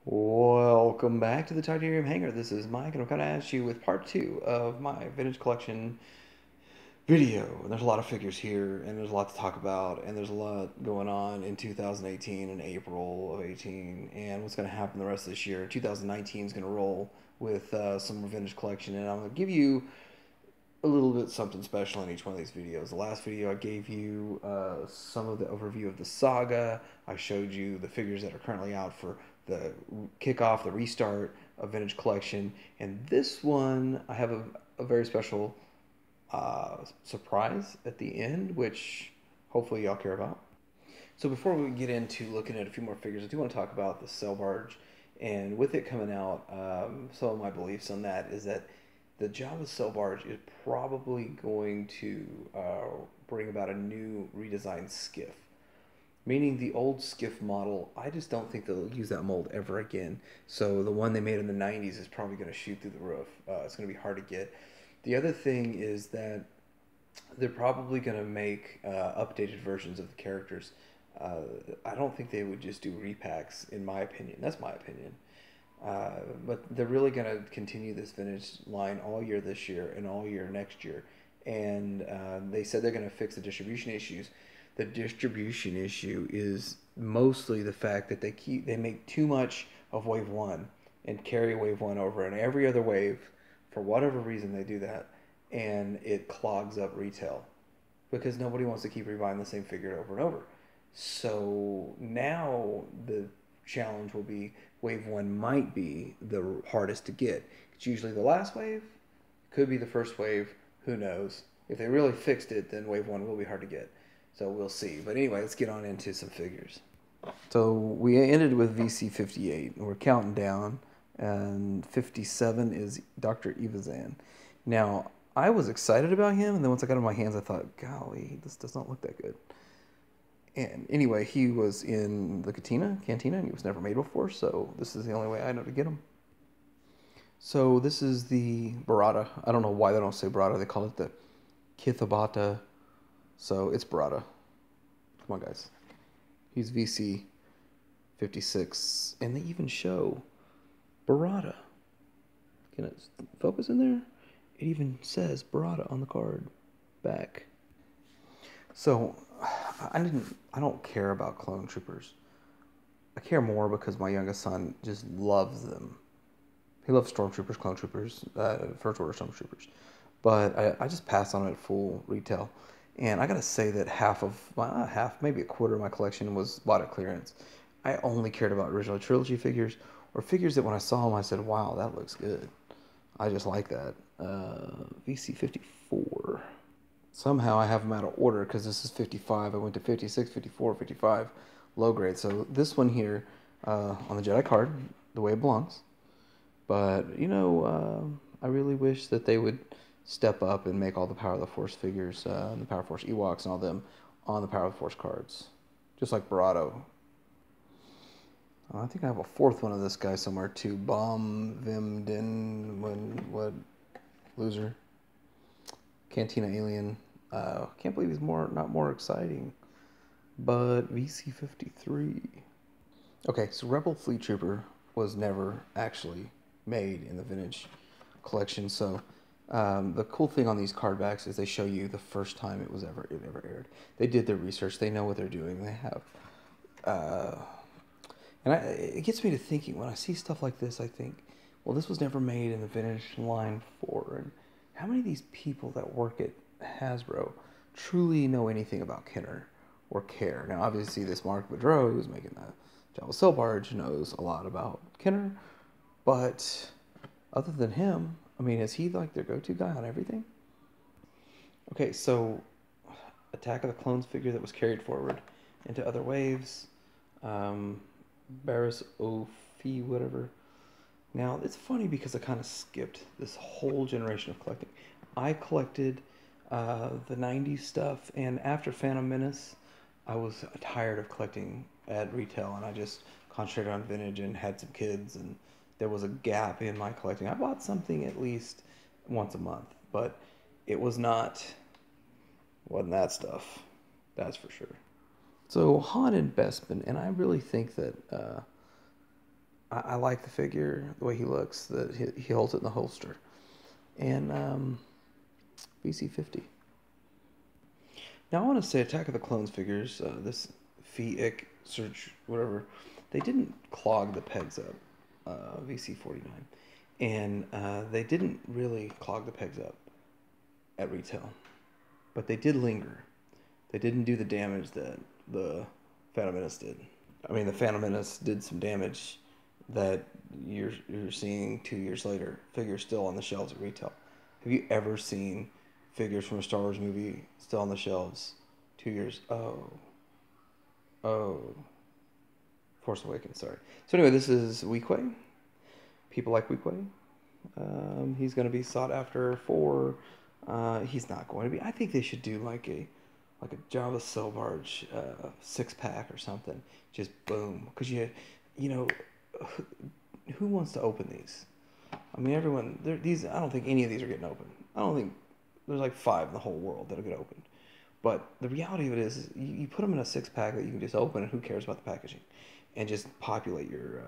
Welcome back to the Titanium Hangar. This is Mike, and I'm going to ask you with part two of my vintage collection video. And there's a lot of figures here, and there's a lot to talk about, and there's a lot going on in 2018 and April of 18, and what's going to happen the rest of this year. 2019 is going to roll with some vintage collection, and I'm going to give you a little bit something special in each one of these videos. The last video I gave you some of the overview of the saga. I showed you the figures that are currently out for the kickoff, the restart of Vintage Collection. And this one, I have a very special surprise at the end, which hopefully y'all care about. So before we get into looking at a few more figures, I do want to talk about the Sail Barge. And with it coming out, some of my beliefs on that is that the Java Sail Barge is probably going to bring about a new redesigned skiff. Meaning the old skiff model, I just don't think they'll use that mold ever again. So the one they made in the 90s is probably going to shoot through the roof. It's going to be hard to get. The other thing is that they're probably going to make updated versions of the characters. Uh, I don't think they would just do repacks, in my opinion. That's my opinion. But they're really going to continue this vintage line all year this year and all year next year. And they said they're going to fix the distribution issues. The distribution issue is mostly the fact that they make too much of wave one and carry wave one over, and every other wave, for whatever reason, they do that, and it clogs up retail because nobody wants to keep rebuying the same figure over and over. So now the challenge will be wave one might be the hardest to get. It's usually the last wave, could be the first wave, who knows. If they really fixed it, then wave one will be hard to get. So we'll see. But anyway, let's get on into some figures. So we ended with VC58, and we're counting down, and 57 is Dr. Evazan. Now, I was excited about him, and then once I got him in my hands, I thought, golly, this does not look that good. And anyway, he was in the Cantina, and he was never made before, so this is the only way I know to get him. So this is the Barada. I don't know why they don't say Barada. They call it the Kithabata. So it's Barada. Come on, guys. He's VC 56, and they even show Barada. Can it focus in there? It even says Barada on the card back. So I don't care about clone troopers. I care more because my youngest son just loves them. He loves stormtroopers, clone troopers, first order stormtroopers. But I just passed on it at full retail. And I gotta say that maybe a quarter of my collection was bought at clearance. I only cared about original trilogy figures or figures that when I saw them I said, wow, that looks good. I just like that. VC54. Somehow I have them out of order because this is 55. I went to 56, 54, 55, low grade. So this one here on the Jedi card, the way it belongs. But, I really wish that they would step up and make all the Power of the Force figures, and the Power Force Ewoks and all them on the Power of the Force cards. Just like Barado. I think I have a fourth one of this guy somewhere too. Bomb Vim Din what loser. Cantina Alien. Can't believe he's not more exciting. But VC53. Okay, so Rebel Fleet Trooper was never actually made in the vintage collection. So the cool thing on these card backs is they show you the first time it ever aired. They did their research. They know what they're doing. They have, it gets me to thinking when I see stuff like this. I think, well, this was never made in the vintage line before. And how many of these people that work at Hasbro truly know anything about Kenner or care? Now, obviously, this Mark Boudreau, who's making the Java Sail Barge, knows a lot about Kenner, but other than him, I mean, is he like their go-to guy on everything? Okay, so Attack of the Clones figure that was carried forward into other waves. Barris Ophi, whatever. Now, it's funny because I kind of skipped this whole generation of collecting. I collected the 90s stuff, and after Phantom Menace, I was tired of collecting at retail, and I just concentrated on vintage and had some kids, and there was a gap in my collecting. I bought something at least once a month, but it wasn't that stuff. That's for sure. So Han and Bespin, and I really think that I like the figure, the way he looks, that he holds it in the holster. And VC50. Now I want to say Attack of the Clones figures, this Fiic search, whatever, they didn't clog the pegs up, VC49. And they didn't really clog the pegs up at retail. But they did linger. They didn't do the damage that the Phantom Menace did. I mean, the Phantom Menace did some damage that you're seeing 2 years later. Figures still on the shelves at retail. Have you ever seen figures from a Star Wars movie still on the shelves 2 years? Oh. Force Awakens, sorry. So anyway, this is Weequay. People like Weequay. He's going to be sought after for... he's not going to be. I think they should do like a Java Selvarge 6-pack or something. Just boom. Because you know, who wants to open these? I mean, everyone. These. I don't think any of these are getting open. I don't think there's like 5 in the whole world that'll get opened. But the reality of it is you put them in a 6-pack that you can just open, and who cares about the packaging, and just populate your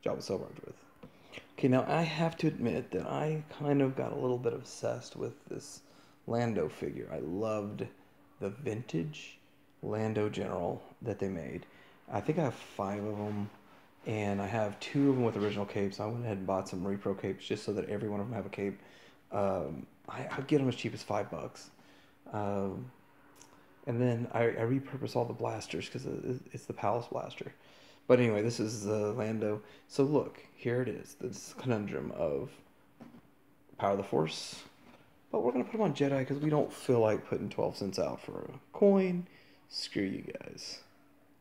Java Selvarge with. Okay, now I have to admit that I kind of got a little bit obsessed with this Lando figure. I loved the vintage Lando General that they made. I think I have 5 of them, and I have 2 of them with original capes. I went ahead and bought some repro capes just so that every one of them have a cape. I get them as cheap as $5. And then I repurpose all the blasters because it's the Palace Blaster. But anyway, this is the Lando. So look, here it is. This conundrum of Power of the Force. But we're going to put them on Jedi because we don't feel like putting 12 cents out for a coin. Screw you guys.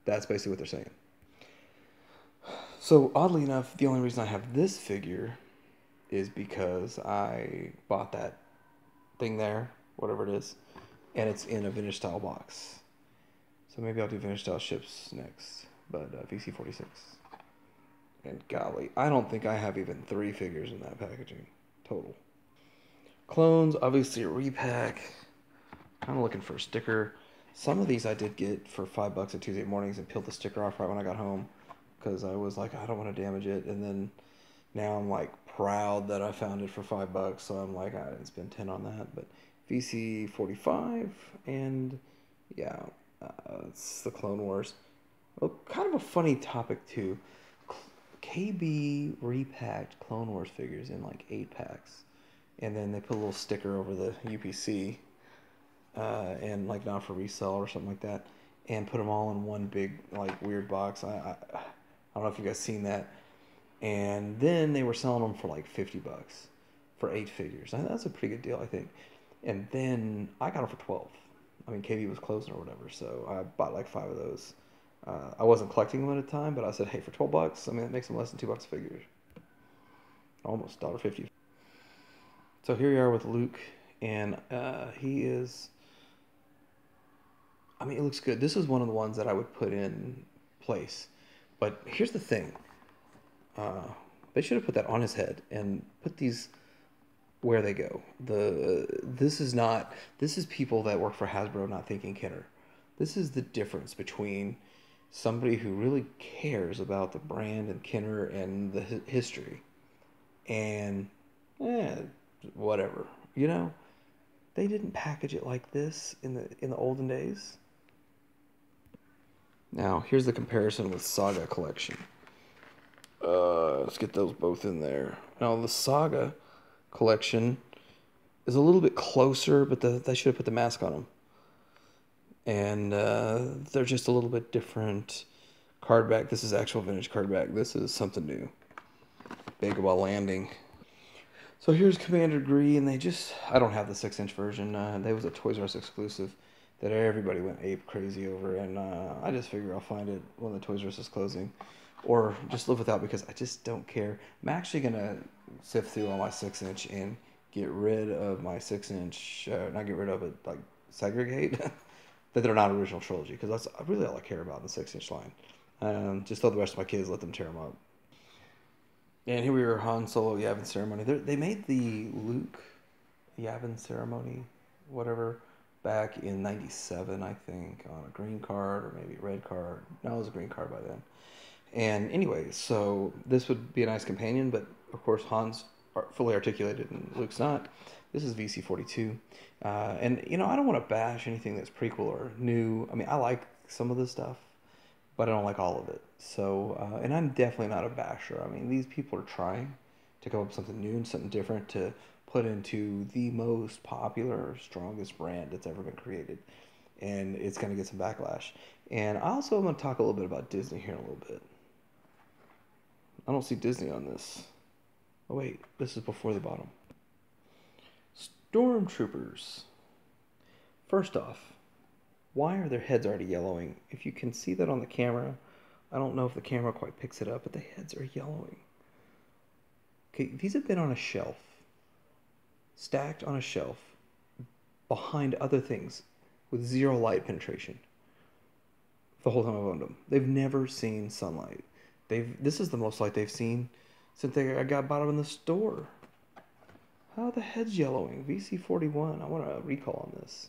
That's basically what they're saying. So oddly enough, the only reason I have this figure is because I bought that thing there, whatever it is, and it's in a vintage style box. So maybe I'll do vintage style ships next. But VC46. And golly, I don't think I have even 3 figures in that packaging total. Clones, obviously a repack. Kind of looking for a sticker. Some of these I did get for $5 at Tuesday mornings and peeled the sticker off right when I got home because I was like, I don't want to damage it. And then now I'm like proud that I found it for $5, so I'm like, I didn't spend 10 on that. But VC45 and yeah, it's the Clone Wars. Well, kind of a funny topic too. KB repacked Clone Wars figures in like 8-packs, and then they put a little sticker over the UPC, and like not for resale or something like that, and put them all in one big like weird box. I don't know if you guys seen that. And then they were selling them for like $50 for 8 figures. That's a pretty good deal, I think. And then I got them for 12. I mean, KB was closing or whatever, so I bought like 5 of those. I wasn't collecting them at the time, but I said, hey, for $12, I mean, it makes them less than $2 a figure. Almost $1.50. So here we are with Luke, and he is... I mean, it looks good. This is one of the ones that I would put in place. But here's the thing. They should have put that on his head and put these where they go. This is people that work for Hasbro not thinking Kenner. This is the difference between somebody who really cares about the brand and Kenner and the history and whatever, you know. They didn't package it like this in the olden days. Now here's the comparison with Saga Collection. Let's get those both in there. Now the Saga Collection is a little bit closer, but they should have put the mask on them. And they're just a little bit different. Card back. This is actual vintage card back. This is something new. Dagobah Landing. So here's Commander Gree, and I don't have the 6-inch version. That was a Toys R Us exclusive that everybody went ape crazy over, and I just figure I'll find it when the Toys R Us is closing. Or just live without because I just don't care. I'm actually going to sift through all my 6-inch and get rid of my 6-inch, not get rid of it, like segregate, that they're not original trilogy, because that's really all I care about in the 6-inch line. Just throw the rest of my kids, let them tear them up. And here we are, Han Solo Yavin Ceremony. They made the Luke Yavin Ceremony, whatever, back in 97, I think, on a green card or maybe a red card. No, it was a green card by then. And anyway, so this would be a nice companion, but of course Han's fully articulated and Luke's not. This is VC42. And, I don't want to bash anything that's prequel or new. I mean, I like some of this stuff, but I don't like all of it. So, and I'm definitely not a basher. I mean, these people are trying to come up with something new and something different to put into the most popular, strongest brand that's ever been created. And it's going to get some backlash. And I also am going to talk a little bit about Disney here in a little bit. I don't see Disney on this. Oh, wait. This is before the bottom. Stormtroopers. First off, why are their heads already yellowing? If you can see that on the camera, I don't know if the camera quite picks it up, but the heads are yellowing. Okay, these have been on a shelf, stacked on a shelf, behind other things, with zero light penetration. The whole time I've owned them, they've never seen sunlight. This is the most light they've seen since I bought them in the store. How are the heads yellowing? VC41. I want a recall on this.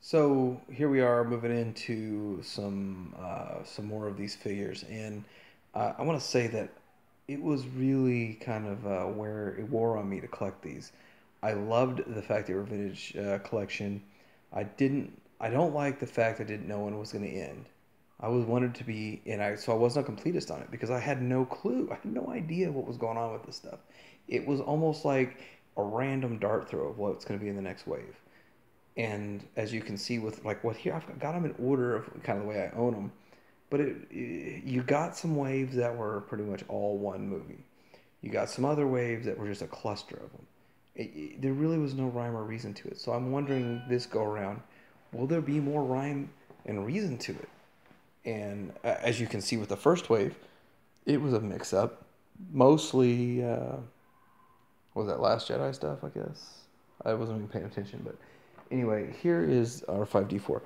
So here we are moving into some more of these figures, and I want to say that it was really kind of where it wore on me to collect these. I loved the fact they were vintage collection. I don't like the fact I didn't know when it was going to end. I was wanted to be, so I wasn't a completist on it because I had no clue. I had no idea what was going on with this stuff. It was almost like a random dart throw of what's going to be in the next wave. And as you can see with like what here, I've got them in order of kind of the way I own them. But you got some waves that were pretty much all one movie. You got some other waves that were just a cluster of them. There really was no rhyme or reason to it. So I'm wondering this go around, will there be more rhyme and reason to it? And as you can see with the first wave, it was a mix-up. Mostly, what was that, Last Jedi stuff, I guess? I wasn't even paying attention, but anyway, here is R5D4.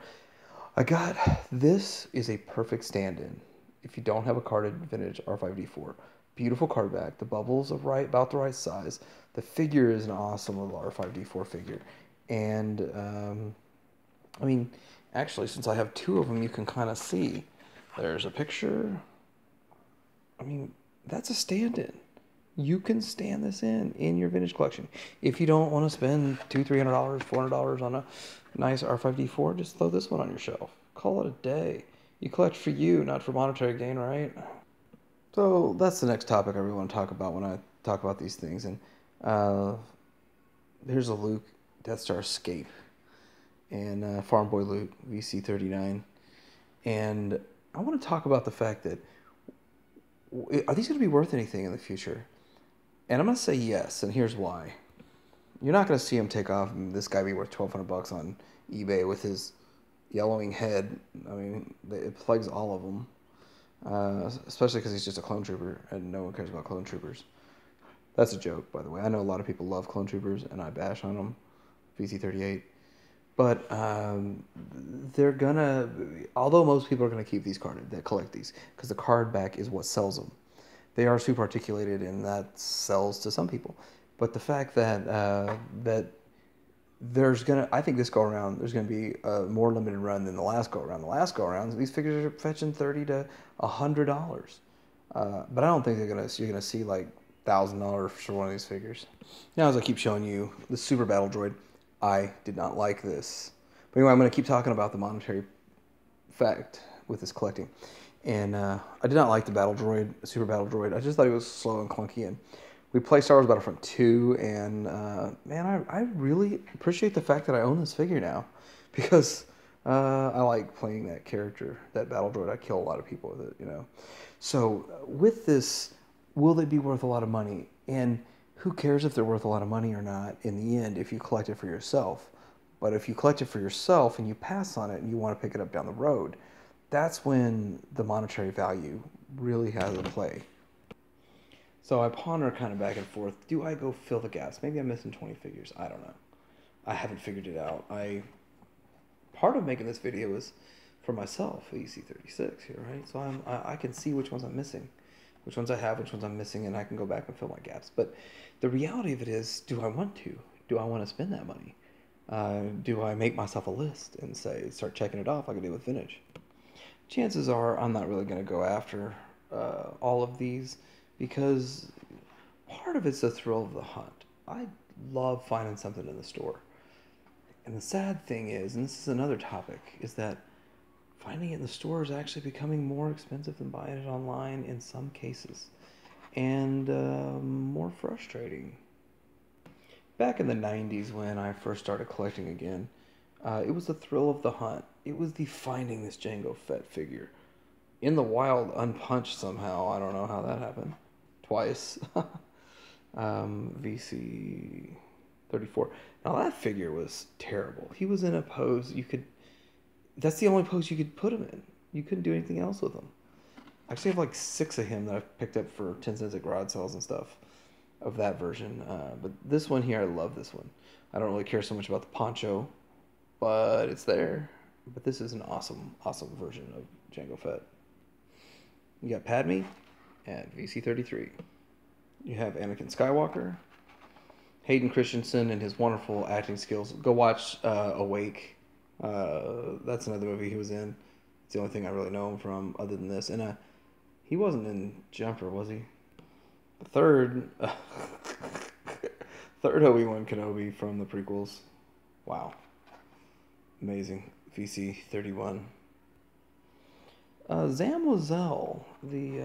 This is a perfect stand-in. If you don't have a carded vintage R5D4. Beautiful card back. The bubbles are about the right size. The figure is an awesome little R5D4 figure. And, I mean, actually, since I have two of them, you can kind of see. There's a picture. I mean, that's a stand-in. You can stand this in your vintage collection. If you don't want to spend $200, $300, $400 on a nice R5D4, just throw this one on your shelf. Call it a day. You collect for you, not for monetary gain, right? So that's the next topic I really want to talk about when I talk about these things. And here's a Luke Death Star Escape and Farm Boy Luke VC39. And I want to talk about the fact that are these going to be worth anything in the future? And I'm going to say yes, and here's why. You're not going to see him take off and this guy be worth $1,200 on eBay with his yellowing head. I mean, it plagues all of them. Especially because he's just a clone trooper, and no one cares about clone troopers. That's a joke, by the way. I know a lot of people love clone troopers, and I bash on them, VC38. But they're gonna, although most people are gonna keep these carded that collect these, because the card back is what sells them. They are super articulated, and that sells to some people. But the fact that I think this go around, there's gonna be a more limited run than the last go around. The last go around, these figures are fetching $30 to $100. But I don't think you're gonna see like $1,000 for one of these figures. Now, as I keep showing you the Super Battle Droid, I did not like this. But anyway, I'm gonna keep talking about the monetary fact with this collecting. And I did not like the Battle Droid, Super Battle Droid. I just thought it was slow and clunky. And we play Star Wars Battlefront 2, and man, I really appreciate the fact that I own this figure now, because I like playing that character, that Battle Droid. I kill a lot of people with it, So with this, will they be worth a lot of money? And who cares if they're worth a lot of money or not in the end if you collect it for yourself? But if you collect it for yourself and you pass on it and you want to pick it up down the road, that's when the monetary value really has a play. So I ponder kind of back and forth. Do I go fill the gaps? Maybe I'm missing 20 figures. I don't know. I haven't figured it out. Part of making this video is for myself, EC36 here, right? So I can see which ones I'm missing, which ones I have, which ones I'm missing, and I can go back and fill my gaps. But the reality of it is, do I want to? Do I want to spend that money? Do I make myself a list and say, start checking it off like I do with vintage? Chances are I'm not really going to go after all of these because part of it's the thrill of the hunt. I love finding something in the store. And the sad thing is, and this is another topic, is that finding it in the store is actually becoming more expensive than buying it online in some cases, and more frustrating. Back in the 90s when I first started collecting again, it was the thrill of the hunt. It was the finding this Jango Fett figure. In the wild, unpunched somehow. I don't know how that happened. Twice. VC 34. Now that figure was terrible. He was in a pose you could. That's the only pose you could put him in. You couldn't do anything else with him. I actually have like 6 of him that I've picked up for 10 cents at garage sales and stuff of that version. But this one here, I love this one. I don't really care so much about the poncho, but it's there. But this is an awesome, awesome version of Jango Fett. You got Padme at VC33. You have Anakin Skywalker, Hayden Christensen, and his wonderful acting skills. Go watch Awake. That's another movie he was in. It's the only thing I really know him from other than this. And he wasn't in Jumper, was he? The third, third Obi-Wan Kenobi from the prequels. Wow. Amazing. VC 31. Zam Wazell, the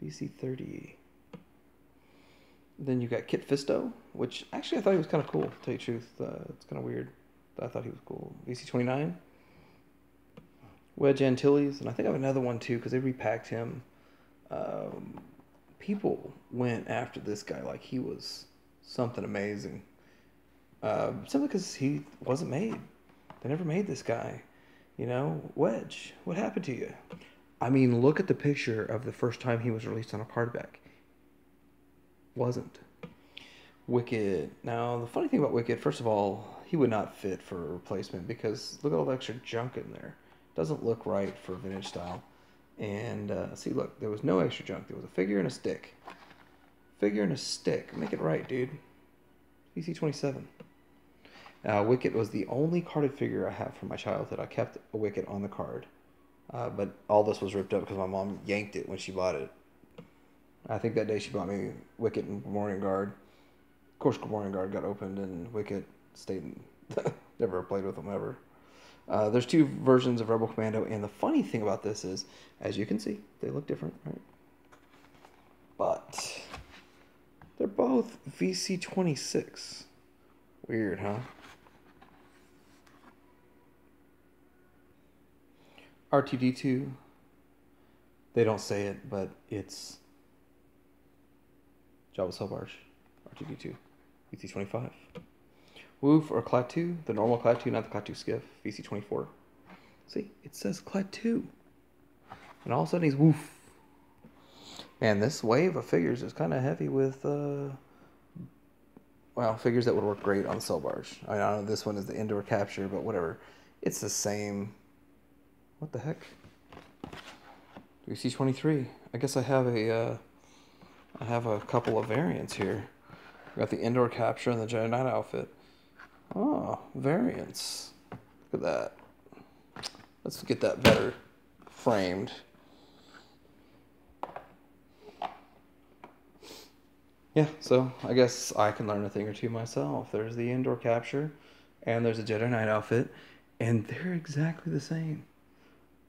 VC 30. Then you got Kit Fisto, which actually I thought he was kind of cool, to tell you the truth. It's kind of weird. I thought he was cool. VC 29. Wedge Antilles, and I think I have another one too because they repacked him. People went after this guy like he was something amazing. Simply because he wasn't made. They never made this guy. You know, Wedge, what happened to you? I mean, look at the picture of the first time he was released on a card back. Wasn't. Wicket. Now, the funny thing about Wicket, first of all, he would not fit for a replacement because look at all the extra junk in there. Doesn't look right for vintage style. And see, look, there was no extra junk. There was a figure and a stick. Figure and a stick. Make it right, dude. VC27. Wicket was the only carded figure I have from my childhood. I kept a Wicket on the card. But all this was ripped up because my mom yanked it when she bought it. I think that day she bought me Wicket and Gamorrean Guard. Of course, Gamorrean Guard got opened and Wicket stayed and never played with them ever. There's 2 versions of Rebel Commando, and the funny thing about this is, as you can see, they look different, right? But they're both VC26. Weird, huh? R2D2. They don't say it, but it's Jabba's Hutt Barge. R2D2. VC25. Woof or Klaatu, the normal Klaatu, not the Klaatu Skiff, VC24. See, it says Klaatu. And all of a sudden he's woof. Man, this wave of figures is kind of heavy with, well, figures that would work great on the Cell Barge. I know this one is the Indoor Capture, but whatever. It's the same. What the heck? VC23. I guess I have a couple of variants here. I got the Indoor Capture and the Jedi Knight outfit. Oh, variants. Look at that. Let's get that better framed. Yeah, so I guess I can learn a thing or two myself. There's the Indoor Capture, and there's a Jedi Knight outfit, and they're exactly the same.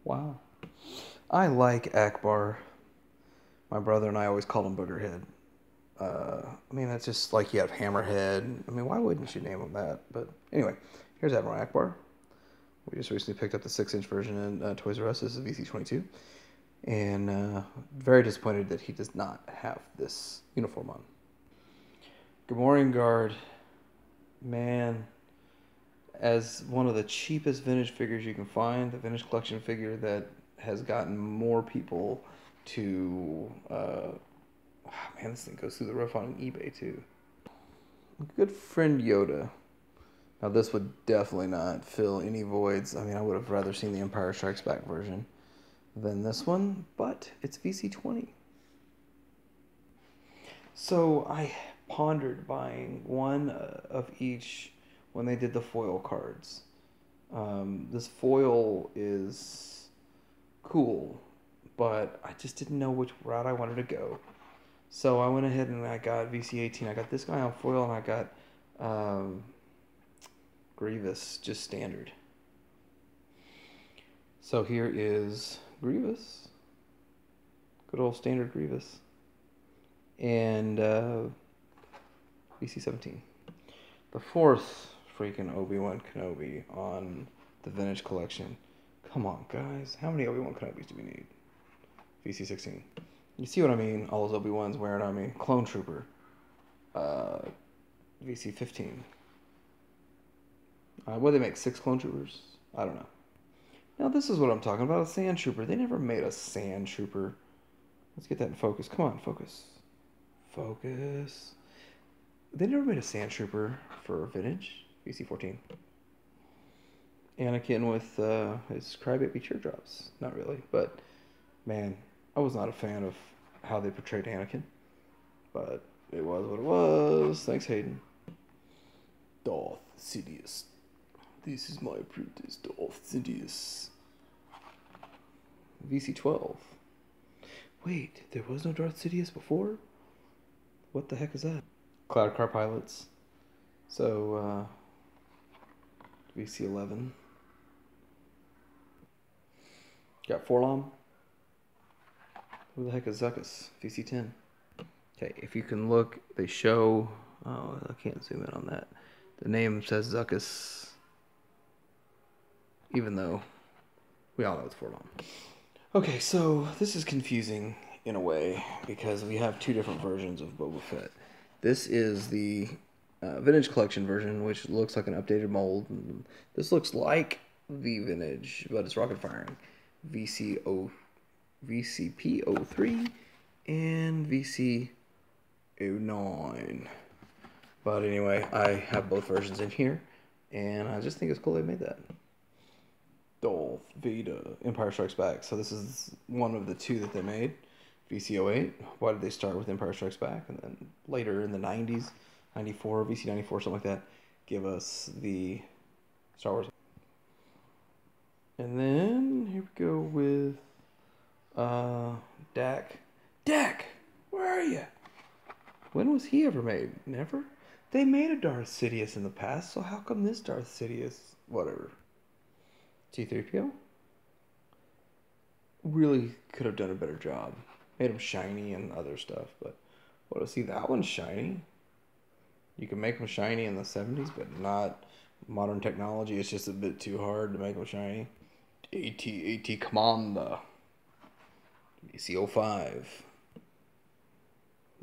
Wow. I like Akbar. My brother and I always called him Boogerhead. I mean, that's just like you have Hammerhead. I mean, why wouldn't you name him that? But anyway, here's Admiral Akbar. We just recently picked up the 6-inch version in Toys R Us. This is VC22. And very disappointed that he does not have this uniform on. Gamorrean Guard. Man, as one of the cheapest vintage figures you can find, the vintage collection figure that has gotten more people to... man, this thing goes through the roof on eBay, too. Good friend Yoda. Now, this would definitely not fill any voids. I mean, I would have rather seen the Empire Strikes Back version than this one, but it's VC20. So, I pondered buying one of each when they did the foil cards. This foil is cool, but I just didn't know which route I wanted to go. So I went ahead and I got VC18. I got this guy on foil, and I got Grievous, just standard. So here is Grievous. Good old standard Grievous. And VC17. The fourth freaking Obi-Wan Kenobi on the Vintage Collection. Come on, guys. How many Obi-Wan Kenobis do we need? VC16. You see what I mean? All those Obi-Wans wearing on me. Clone Trooper. VC15. What do they make? 6 Clone Troopers? I don't know. Now this is what I'm talking about. A Sand Trooper. They never made a Sand Trooper. Let's get that in focus. Come on, focus. Focus. They never made a Sand Trooper for Vintage. VC14. Anakin with his Crybaby Teardrops. Not really, but man, I was not a fan of how they portrayed Anakin. But it was what it was. Thanks, Hayden. Darth Sidious. This is my apprentice, Darth Sidious. VC12. Wait, there was no Darth Sidious before? What the heck is that? Cloud Car Pilots. So, VC11. Got Forlom. Who the heck is Zuckuss? VC10. Okay, if you can look, they show... Oh, I can't zoom in on that. The name says Zuckuss, even though we all know it's Forlom. Okay, so this is confusing in a way because we have 2 different versions of Boba Fett. This is the Vintage Collection version, which looks like an updated mold. This looks like the Vintage, but it's rocket firing. VCP03 and VC09. But anyway, I have both versions in here, and I just think it's cool they made that. Darth Vader, Empire Strikes Back. So this is one of the 2 that they made. VC08. Why did they start with Empire Strikes Back? And then later in the 90s, 94, VC94, something like that, give us the Star Wars. And then here we go with Dak. Dak, where are you? When was he ever made? Never? They made a Darth Sidious in the past, so how come this Darth Sidious? Whatever. C-3PO? Really could have done a better job. Made him shiny and other stuff, but what, see, that one's shiny. You can make them shiny in the 70s, but not modern technology. It's just a bit too hard to make them shiny. AT-AT Commander. VC-05.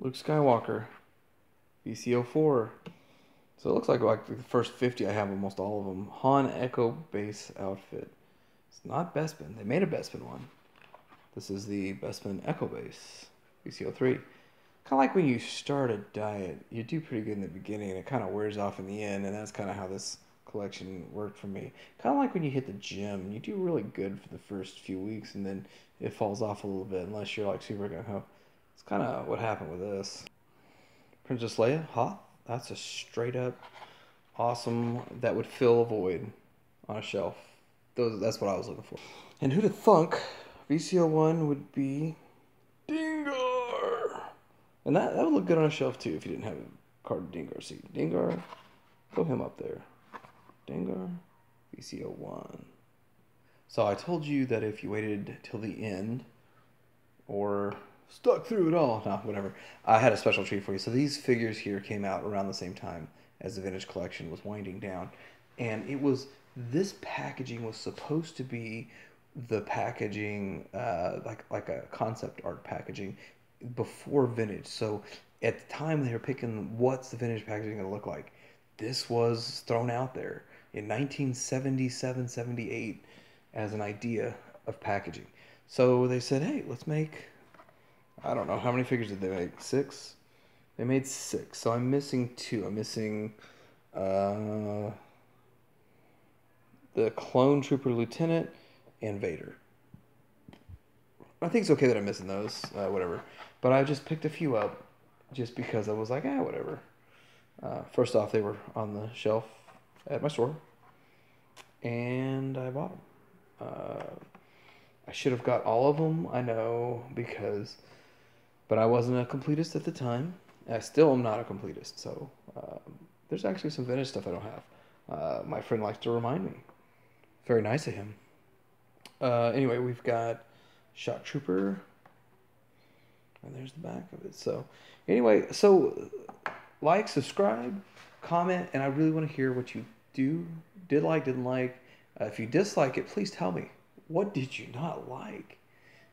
Luke Skywalker. VC-04. So it looks like the first 50 I have almost all of them. Han Echo base outfit. It's not Bespin. They made a Bespin one. This is the Bespin Echo base. VC-03. Kind of like when you start a diet, you do pretty good in the beginning and it kind of wears off in the end, and that's kind of how this collection worked for me. Kind of like when you hit the gym, you do really good for the first few weeks and then it falls off a little bit unless you're like super gung-ho. It's kind of what happened with this. Princess Leia, Hoth. That's a straight up awesome, that would fill a void on a shelf. That's what I was looking for. And who'd have thunk VC-01 would be Dengar. And that would look good on a shelf too if you didn't have a card of Dengar. See, Dengar, throw him up there. Dengar, VC-01. So I told you that if you waited till the end, or stuck through it all, no, whatever, I had a special treat for you. So these figures here came out around the same time as the Vintage Collection was winding down. And it was, this packaging was supposed to be the packaging, like a concept art packaging before Vintage. So at the time they were picking what's the Vintage packaging going to look like. This was thrown out there in 1977, 78 as an idea of packaging. So they said, hey, let's make, I don't know, how many figures did they make? 6? They made 6. So I'm missing 2. I'm missing the Clone Trooper Lieutenant and Vader. I think it's okay that I'm missing those, whatever. But I just picked a few up just because I was like, whatever. First off, they were on the shelf at my store, and I bought them. I should have got all of them, I know, but I wasn't a completist at the time. I still am not a completist, so there's actually some vintage stuff I don't have. My friend likes to remind me. Very nice of him. Anyway, we've got Shock Trooper, and there's the back of it. So, anyway, like, subscribe, comment, and I really want to hear what you did like, didn't like. If you dislike it, please tell me. What did you not like?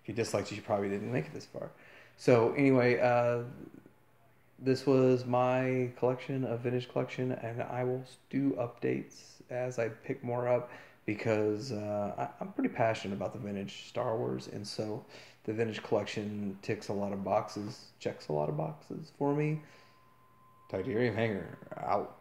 If you disliked it, you probably didn't make it this far. So anyway, this was my collection of vintage collection, and I will do updates as I pick more up because I'm pretty passionate about the vintage Star Wars, and so the vintage collection checks a lot of boxes for me. Titanium hanger out.